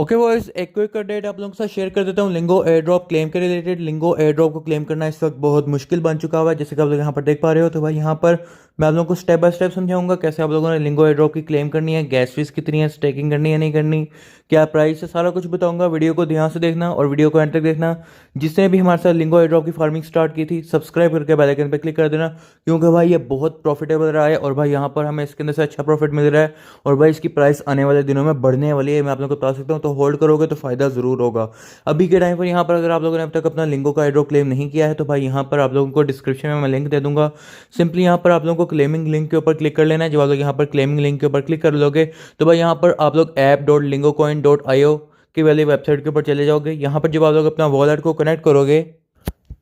Okay boys, एक quick update आप लोगों के साथ शेयर कर देता हूँ। लिंगो एयर ड्रॉप क्लेम के रिलेटेड। लिंगो एयर ड्रॉप को क्लेम करना इस वक्त बहुत मुश्किल बन चुका हुआ है, जैसे कि आप लोग यहाँ पर देख पा रहे हो। तो भाई यहाँ पर मैं आप लोगों को स्टेप बाय स्टेप समझाऊंगा कैसे आप लोगों ने लिंगो एयर ड्रॉप की क्लेम करनी है, गैस फीस कितनी है, स्टेकिंग करनी है नहीं करनी, क्या प्राइस है, सारा कुछ बताऊंगा। वीडियो को ध्यान से देखना और वीडियो को एंड तक देखना। जिसने भी हमारे साथ लिंगो एयर ड्रॉप की फार्मिंग स्टार्ट की थी, सब्सक्राइब करके बेल आइकन पर क्लिक कर देना, क्योंकि भाई ये बहुत प्रॉफिटेबल रहा है और भाई यहाँ पर हमें इसके अंदर से अच्छा प्रॉफिट मिल रहा है और भाई इसकी प्राइस आने वाले दिनों में बढ़ने वाली है। मैं आप लोगों को बता सकता हूँ, तो होल्ड करोगे तो फायदा जरूर होगा। अभी के टाइम पर यहाँ पर अगर आप लोगों ने अब तक अपना लिंगो का एड्रो क्लेम नहीं किया है तो भाई यहाँ पर आप लोगों को डिस्क्रिप्शन में मैं लिंक दे दूंगा। सिंपली यहाँ पर आप लोगों को क्लेमिंग लिंक के ऊपर क्लिक कर लेना है। जब आप लोग यहाँ पर क्लेमिंग लिंक के ऊपर क्लिक कर लोगे तो भाई यहाँ पर आप लोग app.lingocoin.io की वाली वेबसाइट के ऊपर चले जाओगे। यहाँ पर जब आप लोग अपना वॉलेट को कनेक्ट करोगे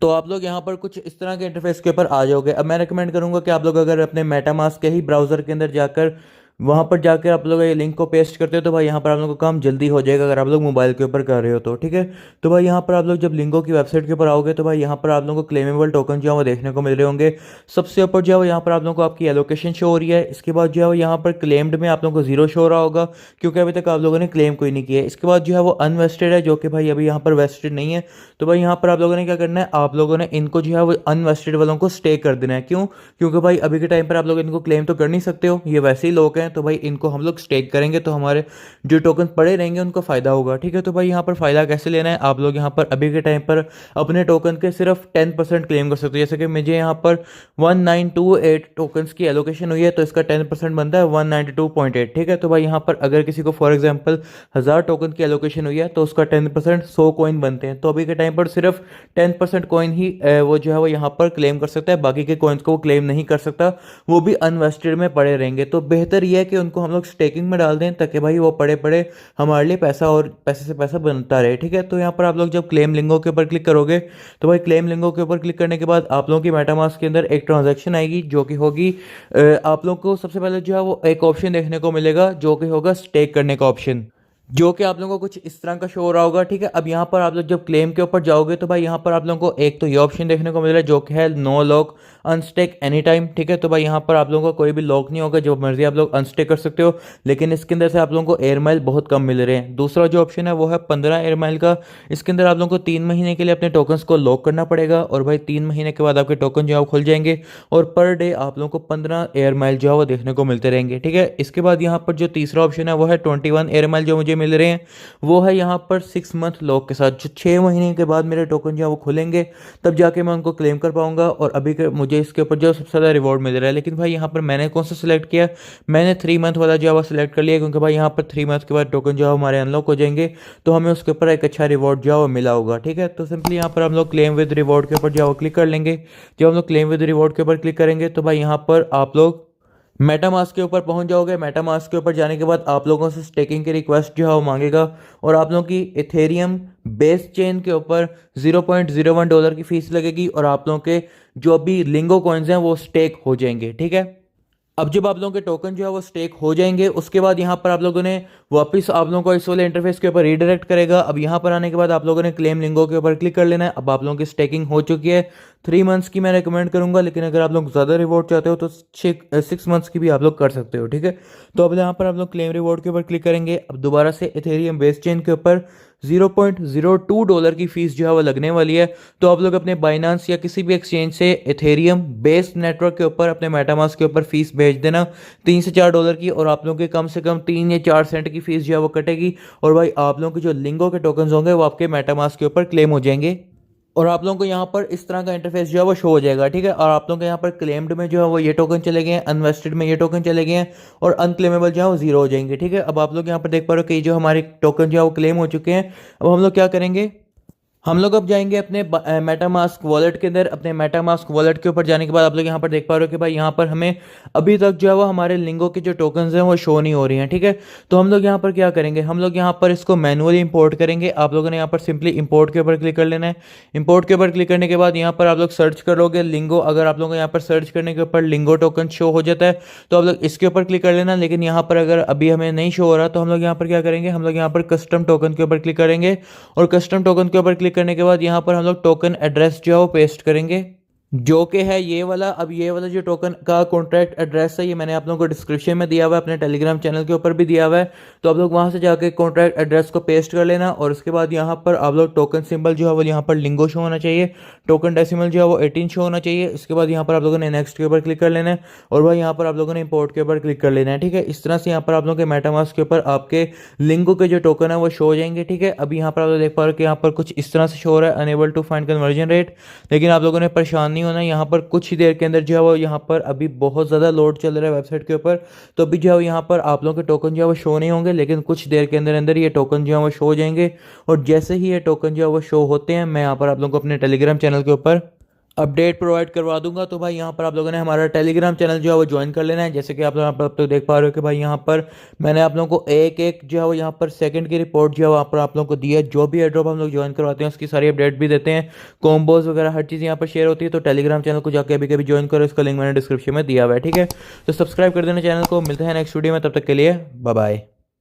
तो आप लोग यहाँ पर कुछ इस तरह के इंटरफेस के ऊपर आ जाओगे। अब मैं रिकमेंड करूंगा कि आप लोग अगर अपने मेटामास्क के ही ब्राउजर के अंदर जाकर वहाँ पर जाकर आप लोग ये लिंक को पेस्ट करते हो तो भाई यहाँ पर आप लोगों का काम जल्दी हो जाएगा, अगर आप लोग मोबाइल के ऊपर कर रहे हो तो ठीक है। तो भाई यहाँ पर आप लोग जब लिंगो की वेबसाइट के ऊपर आओगे तो भाई यहाँ पर आप लोगों को क्लेमेबल टोकन जो है वो देखने को मिल रहे होंगे। सबसे ऊपर जो है वो यहाँ पर आप लोगों को आपकी एलोकेशन शो हो रही है। इसके बाद जो है वो यहाँ पर क्लेम्ड में आप लोगों को जीरो शो हो रहा होगा, क्योंकि अभी तक आप लोगों ने क्लेम कोई नहीं किया है। इसके बाद जो है वो अनवेस्टेड है, जो कि भाई अभी यहाँ पर वेस्टेड नहीं है। तो भाई यहाँ पर आप लोगों ने क्या करना है, आप लोगों ने इनको जो है वो अनवेस्टेड वालों को स्टे कर देना है। क्यों? क्योंकि भाई अभी के टाइम पर आप लोग इनको क्लेम तो कर नहीं सकते हो, ये वैसे ही लोग हैं। तो भाई इनको हम लोग स्टेक करेंगे तो हमारे जो टोकन पड़े रहेंगे उनको फायदा होगा, ठीक है। तो भाई यहाँ पर फायदा कैसे लेना है, आप लोग यहाँ पर अभी के टाइम पर अपने टोकन के सिर्फ 10% क्लेम कर सकते हो। जैसे कि मुझे यहाँ पर 1928 टोकन्स की एलोकेशन हुई है तो इसका 10% बनता है 192.8, ठीक है। तो भाई यहाँ पर अगर किसी को फॉर एग्जाम्पल 1000 टोकन की एलोकेशन हुई है तो उसका 10% 100 कॉइन बनते हैं। तो अभी के टाइम पर सिर्फ 10% कॉइन ही वो जो है वो यहाँ पर क्लेम कर सकता है, बाकी के कॉइन्स को वो क्लेम नहीं कर सकता, वो भी अनवेस्टेड में पड़े रहेंगे। तो बेहतर यह है कि उनको हम लोग स्टेकिंग में डाल दें ताकि भाई वो पड़े पड़े हमारे लिए पैसा और पैसे से पैसा बनता रहे, ठीक है। तो यहाँ पर आप लोग जब क्लेम लिंगो के ऊपर क्लिक करोगे तो भाई क्लेम लिंगो के ऊपर क्लिक करने के बाद आप लोगों की मेटामास्क के अंदर एक ट्रांजैक्शन आएगी जो कि होगी आप लोग को सबसे पहले जो है वो एक ऑप्शन देखने को मिलेगा जो कि होगा स्टेक करने का ऑप्शन, जो कि आप लोगों को कुछ इस तरह का शो हो रहा होगा, ठीक है। अब यहाँ पर आप लोग जब क्लेम के ऊपर जाओगे तो भाई यहाँ पर आप लोगों को एक तो ये ऑप्शन देखने को मिल रहा है जो कि है no lock unstake any time, ठीक है। तो भाई यहाँ पर आप लोगों का कोई भी लॉक नहीं होगा, जब मर्जी आप लोग अनस्टेक कर सकते हो, लेकिन इसके अंदर से आप लोगों को एयर माइल बहुत कम मिल रहे हैं। दूसरा जो ऑप्शन है वो है 15 एयर माइल का। इसके अंदर आप लोगों को 3 महीने के लिए अपने टोकन्स को लॉक करना पड़ेगा और भाई 3 महीने के बाद आपके टोकन जो है वो खुल जाएंगे और पर डे आप लोगों को 15 एयर माइल जो है वो देखने को मिलते रहेंगे, ठीक है। इसके बाद यहाँ पर जो तीसरा ऑप्शन है वो है 21 एयर माइल जो मुझे मिल रहे हैं, वो है यहाँ पर 6 मंथ लॉक के साथ। जो 6 महीने के बाद मेरे टोकन जो है वो खुलेंगे तब जाके मैं उनको क्लेम कर पाऊंगा और अभी के मुझे इसके ऊपर जो सबसे ज़्यादा रिवॉर्ड मिल रहा है। लेकिन भाई यहाँ पर मैंने कौन सा सिलेक्ट किया, मैंने 3 मंथ वाला जो है वो सिलेक्ट कर लिया, क्योंकि भाई यहाँ पर 3 मंथ के बाद टोकन जो है हमारे अनलॉक हो जाएंगे तो हमें उसके ऊपर एक अच्छा रिवॉर्ड जो है वो मिला होगा, ठीक है। तो सिंपली यहाँ पर हम लोग क्लेम विद रिवॉर्ड के ऊपर जो है वो क्लिक कर लेंगे। जब हम लोग क्लेम विद रिवॉर्ड के ऊपर क्लिक करेंगे तो भाई यहाँ पर आप लोग मेटामास्क के ऊपर पहुंच जाओगे। मेटामास्क के ऊपर जाने के बाद आप लोगों से स्टेकिंग की रिक्वेस्ट जो है वो मांगेगा और आप लोगों की इथेरियम बेस चेन के ऊपर $0.01 की फीस लगेगी और आप लोगों के जो भी लिंगो कॉइन्स हैं वो स्टेक हो जाएंगे, ठीक है। अब जब आप लोगों के टोकन जो है वो स्टेक हो जाएंगे उसके बाद यहाँ पर आप लोगों ने वापस आप लोगों को इस वाले इंटरफेस के ऊपर रीडायरेक्ट करेगा। अब यहाँ पर आने के बाद आप लोगों ने क्लेम लिंगो के ऊपर क्लिक कर लेना है। अब आप लोगों की स्टेकिंग हो चुकी है। 3 मंथ्स की मैं रिकमेंड करूंगा, लेकिन अगर आप लोग ज़्यादा रिवॉर्ड चाहते हो तो 6 मंथ्स की भी आप लोग कर सकते हो, ठीक है। तो अब यहाँ पर आप लोग क्लेम रिवॉर्ड के ऊपर क्लिक करेंगे। अब दोबारा से इथेरियम बेस चेन के ऊपर $0.02 की फीस जो है वो लगने वाली है। तो आप लोग अपने बाइनांस या किसी भी एक्सचेंज से इथेरियम बेस्ड नेटवर्क के ऊपर अपने मेटामास्क के ऊपर फीस भेज देना $3 से $4 की, और आप लोगों के कम से कम 3 या 4 सेंट की फीस जो है वो कटेगी और भाई आप लोगों के जो लिंगो के टोकन होंगे वो आपके मेटामास्क के ऊपर क्लेम हो जाएंगे और आप लोगों को यहाँ पर इस तरह का इंटरफेस जो है वो शो हो जाएगा, ठीक है। और आप लोगों के यहाँ पर क्लेम्ड में जो है वो ये टोकन चले गए हैं, अनवेस्टेड में ये टोकन चले गए हैं और अनक्लेमेबल जो है वो जीरो हो जाएंगे, ठीक है। अब आप लोग यहाँ पर देख पा रहे हो कि जो हमारे टोकन जो है वो क्लेम हो चुके हैं। अब हम लोग क्या करेंगे, हम लोग अब जाएंगे अपने मेटामास्क वॉलेट के अंदर। अपने मेटामास्क वॉलेट के ऊपर जाने के बाद आप लोग यहाँ पर देख पा रहे हो कि भाई यहाँ पर हमें अभी तक जो है वो हमारे लिंगो के जो टोकन्स हैं वो शो नहीं हो रही हैं, ठीक है। तो हम लोग यहाँ पर क्या करेंगे, हम लोग यहाँ पर इसको मैनुअली इंपोर्ट करेंगे। आप लोगों ने यहाँ पर सिंपली इंपोर्ट के ऊपर क्लिक कर लेना है। इंपोर्ट के ऊपर क्लिक करने के बाद यहाँ पर आप लोग सर्च करोगे लिंगो। अगर आप लोगों को यहाँ पर सर्च करने के ऊपर लिंगो टोकन शो हो जाता है तो आप लोग इसके ऊपर क्लिक कर लेना। लेकिन यहाँ पर अगर अभी हमें नहीं शो हो रहा तो हम लोग यहाँ पर क्या करेंगे, हम लोग यहाँ पर कस्टम टोकन के ऊपर क्लिक करेंगे और कस्टम टोकन के ऊपर क्लिक करने के बाद यहाँ पर हम लोग टोकन एड्रेस जो है वो पेस्ट करेंगे। जो कि है ये वाला। अब ये वाला जो टोकन का कॉन्ट्रैक्ट एड्रेस है ये मैंने आप लोगों को डिस्क्रिप्शन में दिया हुआ है, अपने टेलीग्राम चैनल के ऊपर भी दिया हुआ है। तो आप लोग वहां से जाके कॉन्ट्रैक्ट एड्रेस को पेस्ट कर लेना, और उसके बाद यहाँ पर आप लोग टोकन सिंबल जो है वो यहाँ पर लिंगो शो होना चाहिए, टोकन डेसिमल जो है वो 18 शो होना चाहिए। इसके बाद यहाँ पर आप लोगों ने नेक्स्ट के ऊपर क्लिक कर लेना है, और भाई यहाँ पर आप लोगों ने इंपोर्ट के ऊपर क्लिक कर लेना है। ठीक है, इस तरह से यहाँ पर आप लोगों के मेटामास्क के ऊपर आपके लिंगो के जो टोकन है वो शो हो जाएंगे। ठीक है, अभी यहाँ पर आप लोग देख पा रहे हो कि यहाँ पर कुछ इस तरह से शो हो रहा है, unable to find conversion rate. लेकिन आप लोगों ने परेशान नहीं होना, यहाँ पर कुछ ही देर के अंदर जो है वो यहाँ पर अभी बहुत ज़्यादा लोड चल रहा है वेबसाइट के ऊपर। तो अभी जो है यहाँ पर आप लोगों के टोकन जो है वो शो नहीं होंगे, लेकिन कुछ देर के अंदर अंदर ये टोकन जो है वो शो हो जाएंगे। और जैसे ही ये टोकन जो है वो शो होते हैं, मैं यहाँ पर आप लोगों को अपने टेलीग्राम चैनल के ऊपर अपडेट प्रोवाइड करवा दूंगा। तो भाई यहाँ पर आप लोगों ने हमारा टेलीग्राम चैनल जो है वो ज्वाइन कर लेना है। जैसे कि आप लोग आप तो देख पा रहे हो कि भाई यहाँ पर मैंने आप लोगों को एक एक जो है वो यहाँ पर सेकंड की रिपोर्ट जो है वहाँ पर आप लोगों को दी है। जो भी एड्रॉप हम लोग ज्वाइन करवाते हैं उसकी सारी अपडेट भी देते हैं, कॉम्बोज वगैरह हर चीज़ यहाँ पर शेयर होती है। तो टेलीग्राम चैनल को जाकर अभी कभी ज्वाइन करो, इसका लिंक मैंने डिस्क्रिप्शन में दिया हुआ है। ठीक है, तो सब्सक्राइब कर देना चैनल को। मिलते हैं नेक्स्ट वीडियो में, तब तक के लिए बाय बाय।